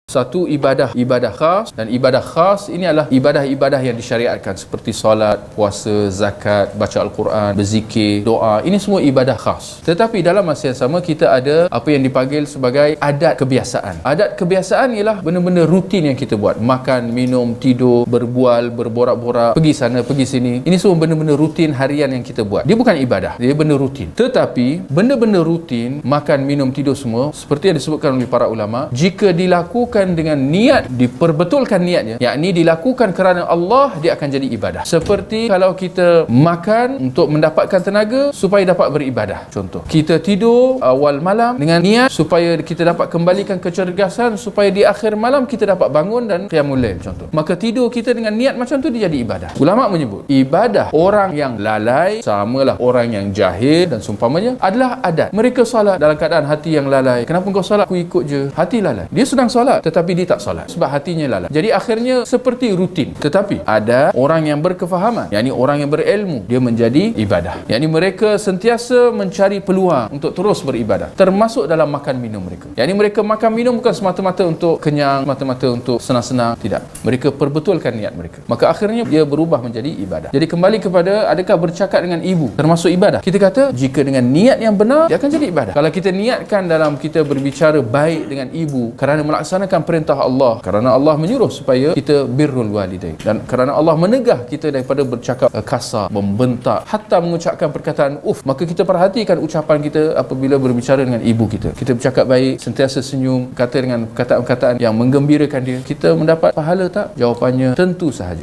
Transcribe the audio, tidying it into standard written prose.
Satu ibadah khas, dan ibadah khas ini adalah ibadah-ibadah yang disyariatkan seperti solat, puasa, zakat, baca Al-Quran, berzikir, doa. Ini semua ibadah khas. Tetapi dalam masa yang sama kita ada apa yang dipanggil sebagai adat kebiasaan. Adat kebiasaan ialah benda-benda rutin yang kita buat. Makan, minum, tidur, berbual, berborak-borak, pergi sana, pergi sini. Ini semua benda-benda rutin harian yang kita buat. Dia bukan ibadah, dia benda rutin. Tetapi benda-benda rutin, makan, minum, tidur semua, seperti yang disebutkan oleh para ulama, jika dilakukan dengan niat, diperbetulkan niatnya, yakni dilakukan kerana Allah, dia akan jadi ibadah. Seperti kalau kita makan untuk mendapatkan tenaga supaya dapat beribadah. Contoh, kita tidur awal malam dengan niat supaya kita dapat kembalikan kecergasan, supaya di akhir malam kita dapat bangun dan qiyamul lail. Contoh, maka tidur kita dengan niat macam tu, dia jadi ibadah. Ulama menyebut ibadah orang yang lalai samalah orang yang jahil dan seumpamanya adalah adat. Mereka solat dalam keadaan hati yang lalai. Kenapa kau solat? Aku ikut je. Hati lalai. Dia sedang solat tetapi dia tak solat sebab hatinya lalai. Jadi akhirnya seperti rutin. Tetapi ada orang yang berkefahaman, yakni orang yang berilmu, dia menjadi ibadah. Yakni mereka sentiasa mencari peluang untuk terus beribadah, termasuk dalam makan minum mereka. Yakni mereka makan minum bukan semata-mata untuk kenyang, semata-mata untuk senang-senang, tidak. Mereka perbetulkan niat mereka. Maka akhirnya dia berubah menjadi ibadah. Jadi kembali kepada adakah bercakap dengan ibu termasuk ibadah? Kita kata jika dengan niat yang benar, dia akan jadi ibadah. Kalau kita niatkan dalam kita berbicara baik dengan ibu kerana melaksanakan perintah Allah, kerana Allah menyuruh supaya kita birrul walidain, dan kerana Allah menegah kita daripada bercakap kasar, membentak, hatta mengucapkan perkataan maka kita perhatikan ucapan kita apabila berbicara dengan ibu kita. Kita bercakap baik, sentiasa senyum, kata dengan perkataan-perkataan yang menggembirakan dia, kita mendapat pahala tak? Jawapannya tentu sahaja.